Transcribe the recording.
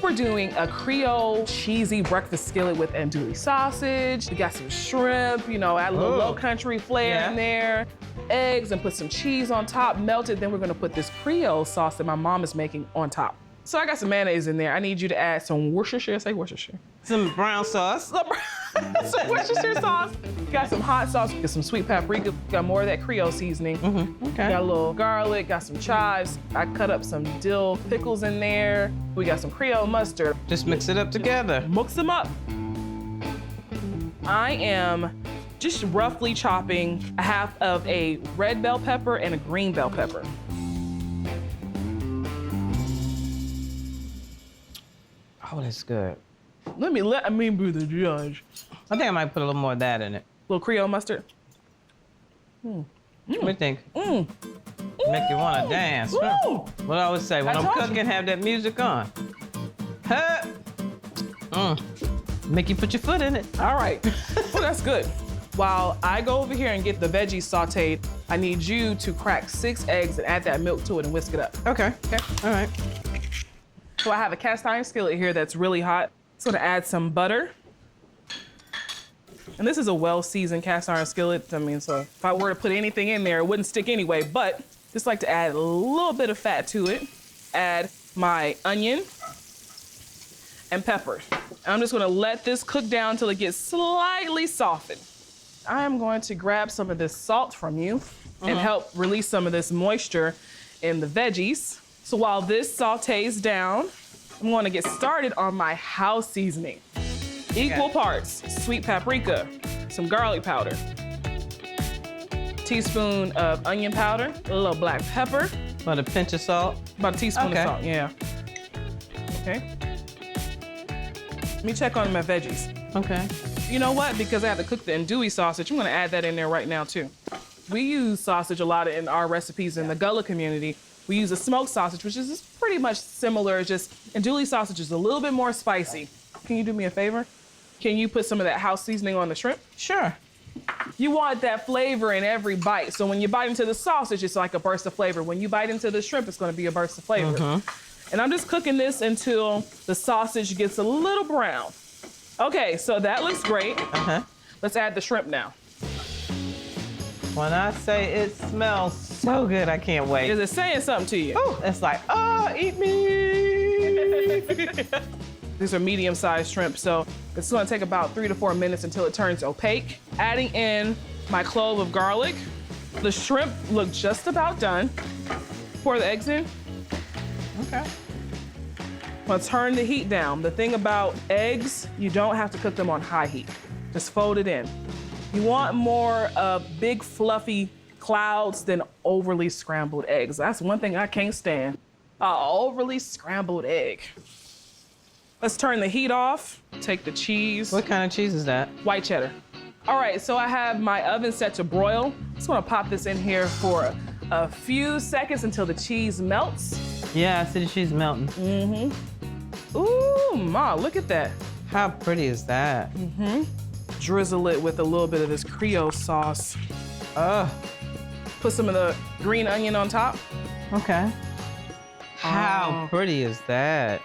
We're doing a Creole cheesy breakfast skillet with andouille sausage. We got some shrimp, you know, add a little low country flair in there. Eggs and put some cheese on top, melted. Then we're gonna put this Creole sauce that my mom is making on top. So I got some mayonnaise in there. I need you to add some Worcestershire, say Worcestershire. Some brown sauce. Some Worcestershire sauce. Got some hot sauce, got some sweet paprika, got more of that Creole seasoning. Okay. Got a little garlic, got some chives. I cut up some dill pickles in there. We got some Creole mustard. Just mix it up together. Mix them up. I am just roughly chopping a half of a red bell pepper and a green bell pepper. Oh, that's good. Let me be the judge. I think I might put a little more of that in it. Little Creole mustard. What do you think? Make you want to dance. What I always say, when I'm cooking, have that music on. Make you put your foot in it. All right. Well, that's good. While I go over here and get the veggies sauteed, I need you to crack 6 eggs and add that milk to it and whisk it up. Okay. Okay? All right. So I have a cast iron skillet here that's really hot. So I'm gonna add some butter. And this is a well-seasoned cast iron skillet. I mean, so if I were to put anything in there, it wouldn't stick anyway, but just like to add a little bit of fat to it. Add my onion and pepper. I'm just gonna let this cook down till it gets slightly softened. I'm going to grab some of this salt from you and help release some of this moisture in the veggies. So while this sautés down, I'm gonna get started on my house seasoning. Equal parts, sweet paprika, some garlic powder, teaspoon of onion powder, a little black pepper. About a pinch of salt. About a teaspoon of salt, yeah. Okay. Let me check on my veggies. Okay. You know what? Because I have to cook the andouille sausage, I'm gonna add that in there right now too. We use sausage a lot in our recipes in the Gullah community. We use a smoked sausage, which is just pretty much similar, just andouille sausage is a little bit more spicy. Can you do me a favor? Can you put some of that house seasoning on the shrimp? Sure. You want that flavor in every bite. So when you bite into the sausage, it's like a burst of flavor. When you bite into the shrimp, it's gonna be a burst of flavor. And I'm just cooking this until the sausage gets a little brown. Okay, so that looks great. Let's add the shrimp now. When I say it smells so good, I can't wait. Is it saying something to you? Oh, it's like, oh, eat me. These are medium-sized shrimp, so it's gonna take about 3 to 4 minutes until it turns opaque. Adding in my clove of garlic. The shrimp look just about done. Pour the eggs in. Okay. I'm gonna turn the heat down. The thing about eggs, you don't have to cook them on high heat. Just fold it in. You want more big, fluffy clouds than overly scrambled eggs. That's one thing I can't stand, overly scrambled egg. Let's turn the heat off, take the cheese. What kind of cheese is that? White cheddar. All right, so I have my oven set to broil. Just wanna pop this in here for a few seconds until the cheese melts. Yeah, I see the cheese melting. Ooh, Ma, look at that. How pretty is that? Drizzle it with a little bit of this Creole sauce. Put some of the green onion on top. Okay. How pretty is that?